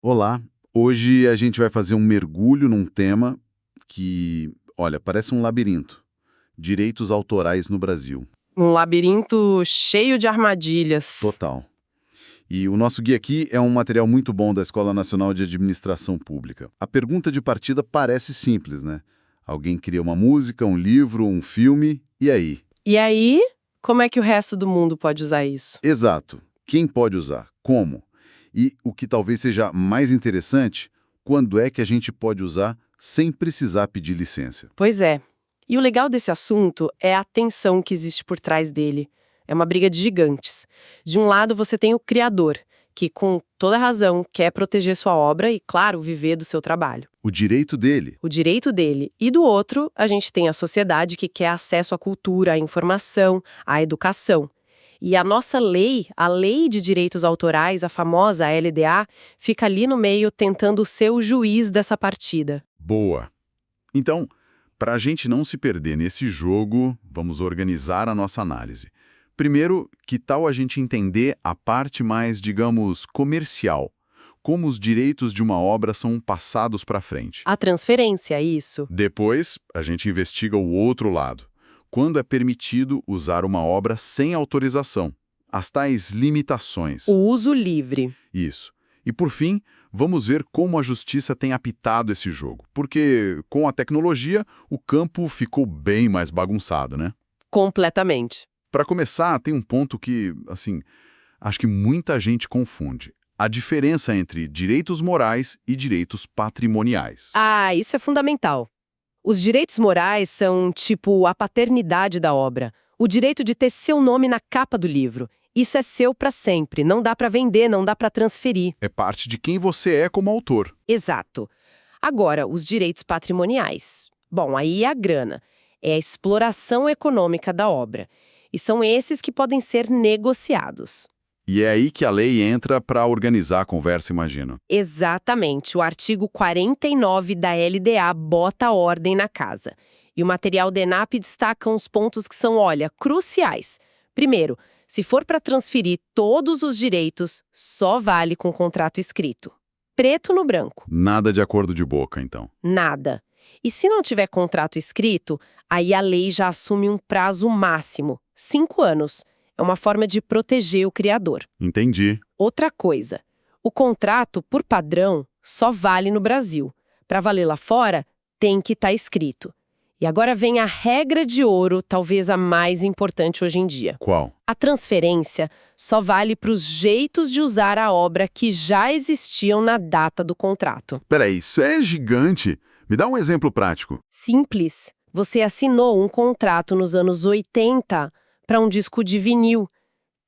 Olá, hoje a gente vai fazer um mergulho num tema que, olha, parece um labirinto. Direitos autorais no Brasil. Um labirinto cheio de armadilhas. Total. E o nosso guia aqui é um material muito bom da Escola Nacional de Administração Pública. A pergunta de partida parece simples, né? Alguém cria uma música, um livro, um filme, e aí? E aí, como é que o resto do mundo pode usar isso? Exato. Quem pode usar? Como? E o que talvez seja mais interessante, quando é que a gente pode usar sem precisar pedir licença? Pois é. E o legal desse assunto é a tensão que existe por trás dele. É uma briga de gigantes. De um lado, você tem o criador, que, com toda razão, quer proteger sua obra e, claro, viver do seu trabalho. O direito dele. O direito dele. E do outro, a gente tem a sociedade que quer acesso à cultura, à informação, à educação. E a nossa lei, a Lei de Direitos Autorais, a famosa LDA, fica ali no meio tentando ser o juiz dessa partida. Boa. Então, para a gente não se perder nesse jogo, vamos organizar a nossa análise. Primeiro, que tal a gente entender a parte mais, digamos, comercial? Como os direitos de uma obra são passados para frente. A transferência, isso. Depois, a gente investiga o outro lado. Quando é permitido usar uma obra sem autorização. As tais limitações. O uso livre. Isso. E por fim, vamos ver como a justiça tem apitado esse jogo. Porque, com a tecnologia, o campo ficou bem mais bagunçado, né? Completamente. Para começar, tem um ponto que, assim, acho que muita gente confunde. A diferença entre direitos morais e direitos patrimoniais. Ah, isso é fundamental. Os direitos morais são, tipo, a paternidade da obra. O direito de ter seu nome na capa do livro. Isso é seu para sempre, não dá para vender, não dá para transferir. É parte de quem você é como autor. Exato. Agora, os direitos patrimoniais. Bom, aí é a grana. É a exploração econômica da obra. E são esses que podem ser negociados. E é aí que a lei entra para organizar a conversa, imagino. Exatamente. O artigo 49 da LDA bota a ordem na casa. E o material DENAP destaca uns pontos que são, olha, cruciais. Primeiro, se for para transferir todos os direitos, só vale com contrato escrito. Preto no branco. Nada de acordo de boca, então. Nada. E se não tiver contrato escrito, aí a lei já assume um prazo máximo, 5 anos. É uma forma de proteger o criador. Entendi. Outra coisa, o contrato, por padrão, só vale no Brasil. Para valer lá fora, tem que estar escrito. E agora vem a regra de ouro, talvez a mais importante hoje em dia. Qual? A transferência só vale para os jeitos de usar a obra que já existiam na data do contrato. Peraí, isso é gigante. Me dá um exemplo prático. Simples. Você assinou um contrato nos anos 80 para um disco de vinil.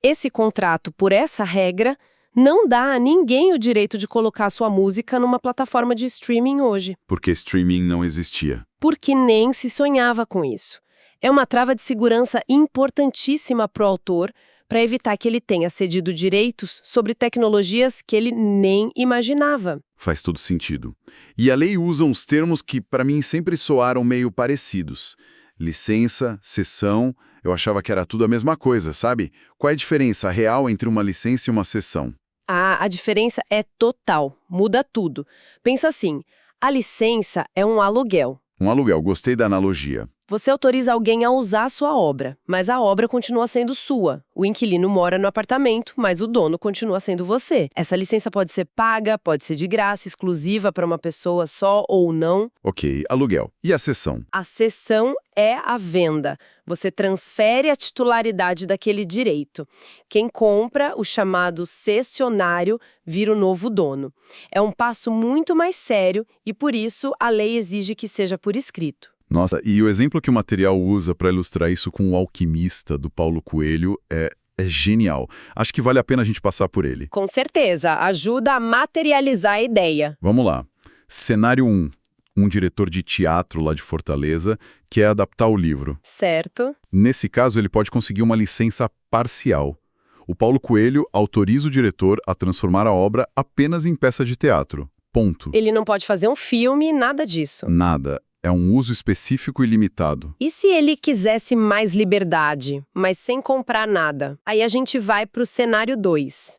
Esse contrato, por essa regra, não dá a ninguém o direito de colocar sua música numa plataforma de streaming hoje. Porque streaming não existia. Porque nem se sonhava com isso. É uma trava de segurança importantíssima para o autor, para evitar que ele tenha cedido direitos sobre tecnologias que ele nem imaginava. Faz todo sentido. E a lei usa uns termos que, para mim, sempre soaram meio parecidos. Licença, cessão, eu achava que era tudo a mesma coisa, sabe? Qual é a diferença real entre uma licença e uma cessão? A diferença é total, muda tudo. Pensa assim, a licença é um aluguel. Um aluguel, gostei da analogia. Você autoriza alguém a usar a sua obra, mas a obra continua sendo sua. O inquilino mora no apartamento, mas o dono continua sendo você. Essa licença pode ser paga, pode ser de graça, exclusiva para uma pessoa só ou não. Ok, aluguel. E a cessão? A cessão é a venda. Você transfere a titularidade daquele direito. Quem compra, o chamado cessionário, vira o novo dono. É um passo muito mais sério e, por isso, a lei exige que seja por escrito. Nossa, e o exemplo que o material usa para ilustrar isso com o Alquimista, do Paulo Coelho, é genial. Acho que vale a pena a gente passar por ele. Com certeza, ajuda a materializar a ideia. Vamos lá. Cenário 1. Um diretor de teatro lá de Fortaleza quer adaptar o livro. Certo. Nesse caso, ele pode conseguir uma licença parcial. O Paulo Coelho autoriza o diretor a transformar a obra apenas em peça de teatro. Ponto. Ele não pode fazer um filme, nada disso. Nada. É um uso específico e limitado. E se ele quisesse mais liberdade, mas sem comprar nada? Aí a gente vai para o cenário 2.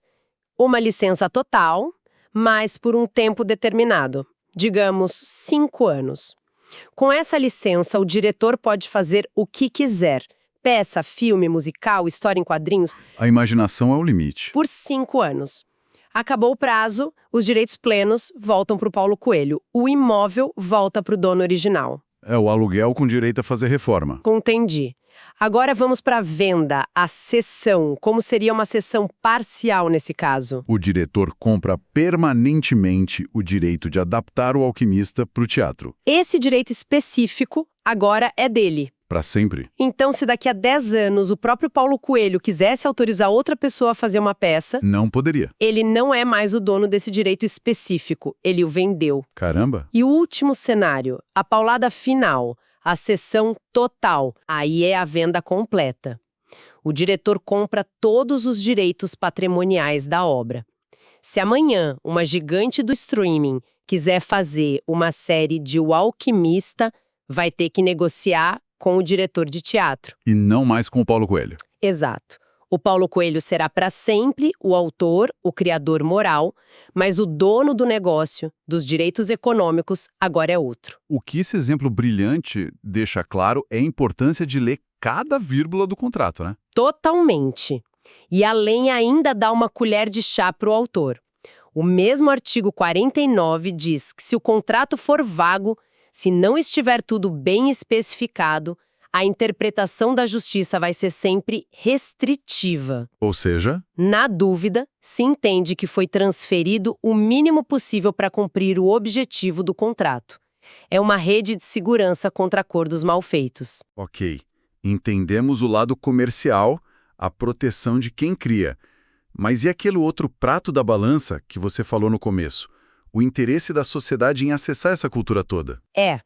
Uma licença total, mas por um tempo determinado, digamos 5 anos. Com essa licença, o diretor pode fazer o que quiser, peça, filme, musical, história em quadrinhos, A imaginação é o limite. por 5 anos. Acabou o prazo, os direitos plenos voltam para o Paulo Coelho, o imóvel volta para o dono original. É o aluguel com direito a fazer reforma. Entendi. Agora vamos para a venda, a cessão. Como seria uma cessão parcial nesse caso? O diretor compra permanentemente o direito de adaptar o Alquimista para o teatro. Esse direito específico agora é dele. Para sempre. Então, se daqui a 10 anos o próprio Paulo Coelho quisesse autorizar outra pessoa a fazer uma peça, Não poderia. ele não é mais o dono desse direito específico, ele o vendeu. Caramba. E o último cenário, a paulada final, a cessão total, aí é a venda completa. O diretor compra todos os direitos patrimoniais da obra. Se amanhã uma gigante do streaming quiser fazer uma série de O Alquimista, vai ter que negociar com o diretor de teatro. E não mais com o Paulo Coelho. Exato. O Paulo Coelho será para sempre o autor, o criador moral, mas o dono do negócio, dos direitos econômicos, agora é outro. O que esse exemplo brilhante deixa claro é a importância de ler cada vírgula do contrato, né? Totalmente. E além ainda dá uma colher de chá para o autor. O mesmo artigo 49 diz que se o contrato for vago, se não estiver tudo bem especificado, a interpretação da justiça vai ser sempre restritiva. Ou seja, Na dúvida, se entende que foi transferido o mínimo possível para cumprir o objetivo do contrato. É uma rede de segurança contra acordos mal feitos. ok, entendemos o lado comercial, a proteção de quem cria. Mas e aquele outro prato da balança que você falou no começo? O interesse da sociedade em acessar essa cultura toda. É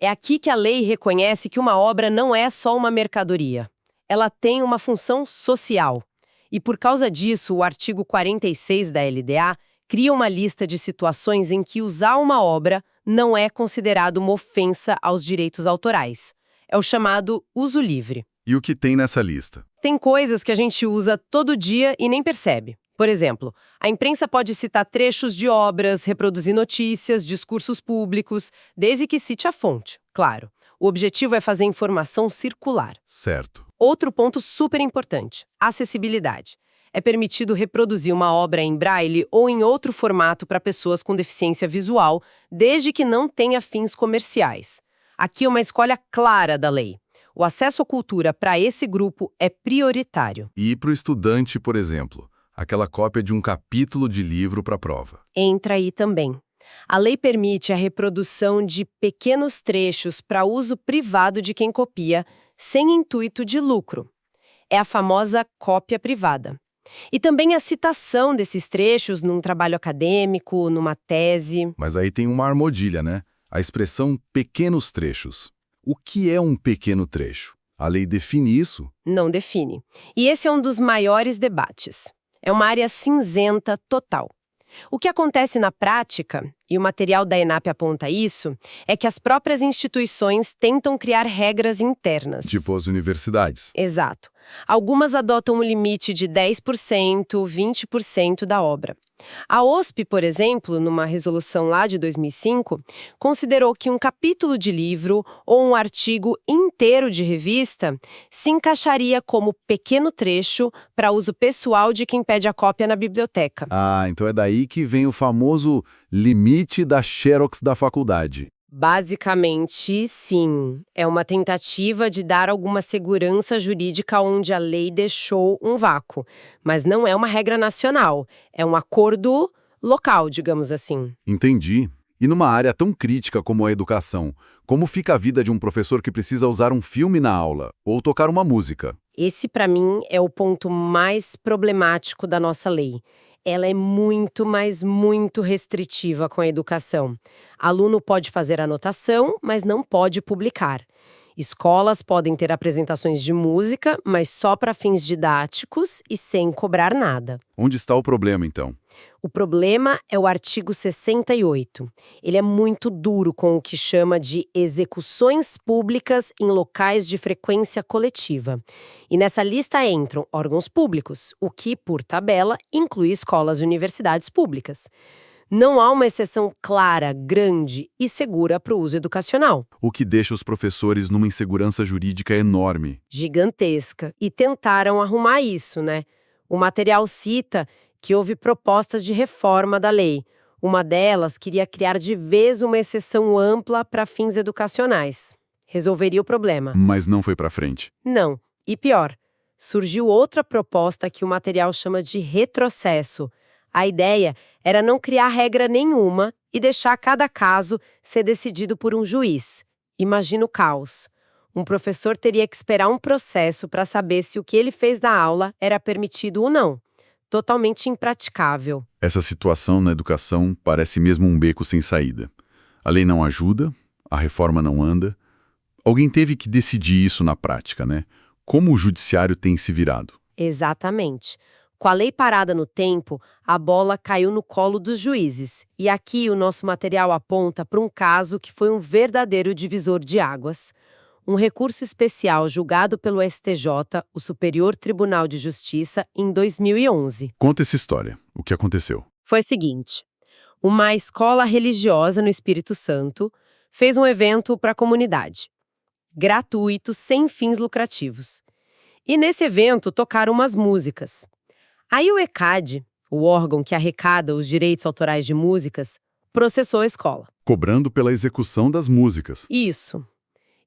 aqui que a lei reconhece que uma obra não é só uma mercadoria. Ela tem uma função social. E por causa disso, o artigo 46 da LDA cria uma lista de situações em que usar uma obra não é considerado uma ofensa aos direitos autorais. É o chamado uso livre. E o que tem nessa lista? Tem coisas que a gente usa todo dia e nem percebe. Por exemplo, a imprensa pode citar trechos de obras, reproduzir notícias, discursos públicos, desde que cite a fonte, claro. O objetivo é fazer informação circular. Certo. Outro ponto super importante, acessibilidade. É permitido reproduzir uma obra em braille ou em outro formato para pessoas com deficiência visual, desde que não tenha fins comerciais. Aqui é uma escolha clara da lei. O acesso à cultura para esse grupo é prioritário. E para o estudante, por exemplo, aquela cópia de um capítulo de livro para a prova. Entra aí também. A lei permite a reprodução de pequenos trechos para uso privado de quem copia, sem intuito de lucro. É a famosa cópia privada. E também a citação desses trechos num trabalho acadêmico, numa tese. Mas aí tem uma armadilha, né? A expressão pequenos trechos. O que é um pequeno trecho? A lei define isso? Não define. E esse é um dos maiores debates. É uma área cinzenta total. O que acontece na prática, e o material da ENAP aponta isso, é que as próprias instituições tentam criar regras internas. Tipo as universidades. Exato. Algumas adotam um limite de 10%, 20% da obra. A OSP, por exemplo, numa resolução lá de 2005, considerou que um capítulo de livro ou um artigo inteiro de revista se encaixaria como pequeno trecho para uso pessoal de quem pede a cópia na biblioteca. Ah, então é daí que vem o famoso limite da Xerox da faculdade. Basicamente, sim. É uma tentativa de dar alguma segurança jurídica onde a lei deixou um vácuo. Mas não é uma regra nacional. É um acordo local, digamos assim. Entendi. E numa área tão crítica como a educação, como fica a vida de um professor que precisa usar um filme na aula ou tocar uma música? Esse, para mim, é o ponto mais problemático da nossa lei. Ela é muito, mas muito restritiva com a educação. Aluno pode fazer anotação, mas não pode publicar. Escolas podem ter apresentações de música, mas só para fins didáticos e sem cobrar nada. Onde está o problema, então? O problema é o artigo 68. Ele é muito duro com o que chama de execuções públicas em locais de frequência coletiva. E nessa lista entram órgãos públicos, o que, por tabela, inclui escolas e universidades públicas. Não há uma exceção clara, grande e segura para o uso educacional. O que deixa os professores numa insegurança jurídica enorme. Gigantesca. E tentaram arrumar isso, né? O material cita que houve propostas de reforma da lei. Uma delas queria criar de vez uma exceção ampla para fins educacionais. Resolveria o problema. Mas não foi para frente. Não. E pior, surgiu outra proposta que o material chama de retrocesso. A ideia era não criar regra nenhuma e deixar cada caso ser decidido por um juiz. Imagina o caos. Um professor teria que esperar um processo para saber se o que ele fez na aula era permitido ou não. Totalmente impraticável. Essa situação na educação parece mesmo um beco sem saída. A lei não ajuda, a reforma não anda. Alguém teve que decidir isso na prática, né? Como o judiciário tem se virado? Exatamente. Com a lei parada no tempo, a bola caiu no colo dos juízes. E aqui o nosso material aponta para um caso que foi um verdadeiro divisor de águas. Um recurso especial julgado pelo STJ, o Superior Tribunal de Justiça, em 2011. Conta essa história. O que aconteceu? Foi o seguinte: uma escola religiosa no Espírito Santo fez um evento para a comunidade, gratuito, sem fins lucrativos. E nesse evento tocaram umas músicas. Aí o ECAD, o órgão que arrecada os direitos autorais de músicas, processou a escola. Cobrando pela execução das músicas. Isso.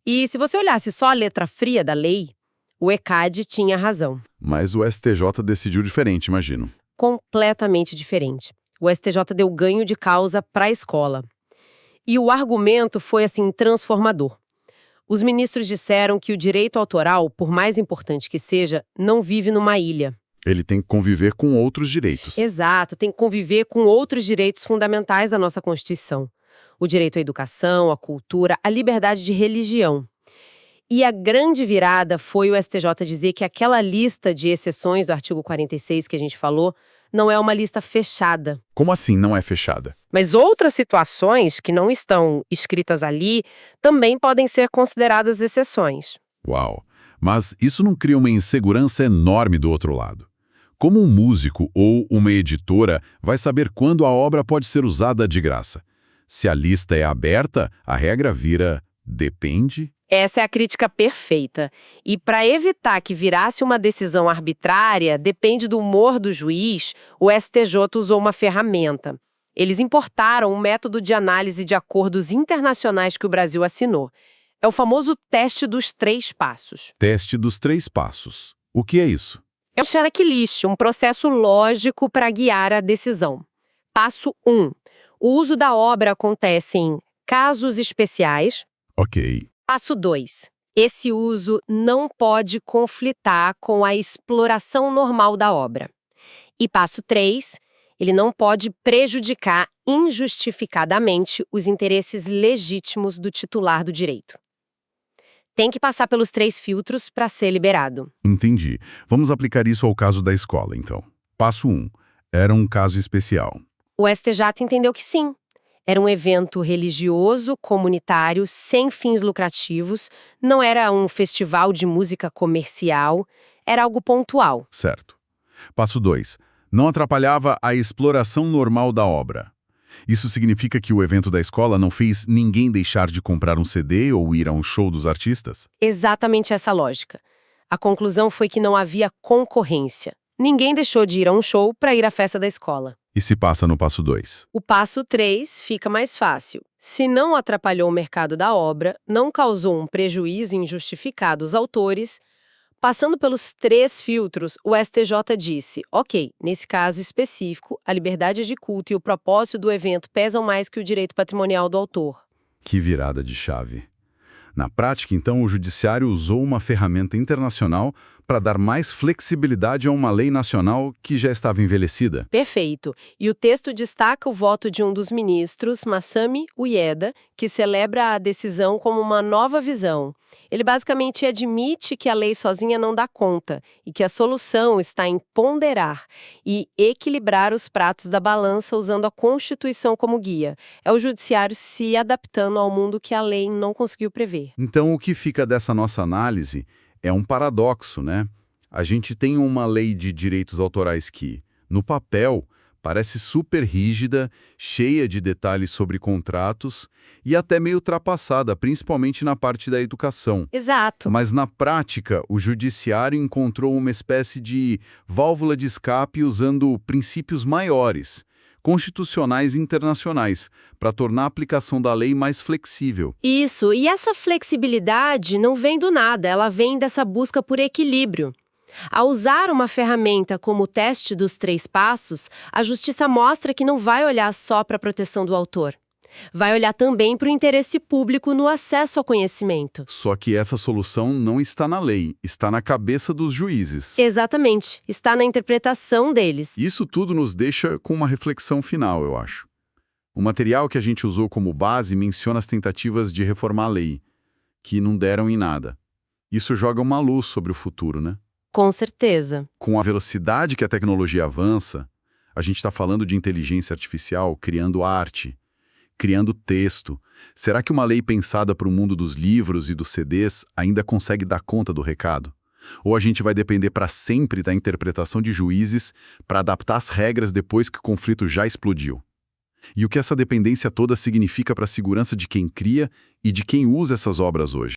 E se você olhasse só a letra fria da lei, o ECAD tinha razão. Mas o STJ decidiu diferente, imagino. Completamente diferente. O STJ deu ganho de causa para a escola. E o argumento foi, assim, transformador. Os ministros disseram que o direito autoral, por mais importante que seja, não vive numa ilha. Ele tem que conviver com outros direitos. Exato, tem que conviver com outros direitos fundamentais da nossa Constituição. O direito à educação, à cultura, à liberdade de religião. E a grande virada foi o STJ dizer que aquela lista de exceções do artigo 46 que a gente falou não é uma lista fechada. Como assim não é fechada? Mas outras situações que não estão escritas ali também podem ser consideradas exceções. Uau! Mas isso não cria uma insegurança enorme do outro lado? Como um músico ou uma editora vai saber quando a obra pode ser usada de graça? Se a lista é aberta, a regra vira depende? Essa é a crítica perfeita. E para evitar que virasse uma decisão arbitrária, depende do humor do juiz, o STJ usou uma ferramenta. Eles importaram um método de análise de acordos internacionais que o Brasil assinou. É o famoso teste dos 3 passos. Teste dos 3 passos. O que é isso? É um checklist, um processo lógico para guiar a decisão. Passo 1. O uso da obra acontece em casos especiais. Ok. Passo 2. Esse uso não pode conflitar com a exploração normal da obra. E passo 3. Ele não pode prejudicar injustificadamente os interesses legítimos do titular do direito. Tem que passar pelos 3 filtros para ser liberado. Entendi. Vamos aplicar isso ao caso da escola, então. Passo 1. Era um caso especial. O STJ entendeu que sim. Era um evento religioso, comunitário, sem fins lucrativos, não era um festival de música comercial, era algo pontual. Certo. Passo 2. Não atrapalhava a exploração normal da obra. Isso significa que o evento da escola não fez ninguém deixar de comprar um CD ou ir a um show dos artistas? Exatamente essa lógica. A conclusão foi que não havia concorrência. Ninguém deixou de ir a um show para ir à festa da escola. E se passa no passo 2? O passo 3 fica mais fácil. Se não atrapalhou o mercado da obra, não causou um prejuízo injustificado aos autores, passando pelos 3 filtros, o STJ disse, ok, nesse caso específico, a liberdade de culto e o propósito do evento pesam mais que o direito patrimonial do autor. Que virada de chave. Na prática, então, o judiciário usou uma ferramenta internacional para dar mais flexibilidade a uma lei nacional que já estava envelhecida. Perfeito. E o texto destaca o voto de um dos ministros, Masami Ueda, que celebra a decisão como uma nova visão. Ele basicamente admite que a lei sozinha não dá conta e que a solução está em ponderar e equilibrar os pratos da balança usando a Constituição como guia. É o judiciário se adaptando ao mundo que a lei não conseguiu prever. Então, o que fica dessa nossa análise é um paradoxo, né? A gente tem uma lei de direitos autorais que, no papel, Parece super rígida, cheia de detalhes sobre contratos e até meio ultrapassada, principalmente na parte da educação. Exato. Mas na prática, o judiciário encontrou uma espécie de válvula de escape usando princípios maiores, constitucionais e internacionais, para tornar a aplicação da lei mais flexível. Isso, e essa flexibilidade não vem do nada, ela vem dessa busca por equilíbrio. Ao usar uma ferramenta como o teste dos 3 passos, a justiça mostra que não vai olhar só para a proteção do autor. Vai olhar também para o interesse público no acesso ao conhecimento. Só que essa solução não está na lei, está na cabeça dos juízes. Exatamente, está na interpretação deles. Isso tudo nos deixa com uma reflexão final, eu acho. O material que a gente usou como base menciona as tentativas de reformar a lei, que não deram em nada. Isso joga uma luz sobre o futuro, né? Com certeza. Com a velocidade que a tecnologia avança, a gente está falando de inteligência artificial criando arte, criando texto. Será que uma lei pensada para o mundo dos livros e dos CDs ainda consegue dar conta do recado? Ou a gente vai depender para sempre da interpretação de juízes para adaptar as regras depois que o conflito já explodiu? E o que essa dependência toda significa para a segurança de quem cria e de quem usa essas obras hoje?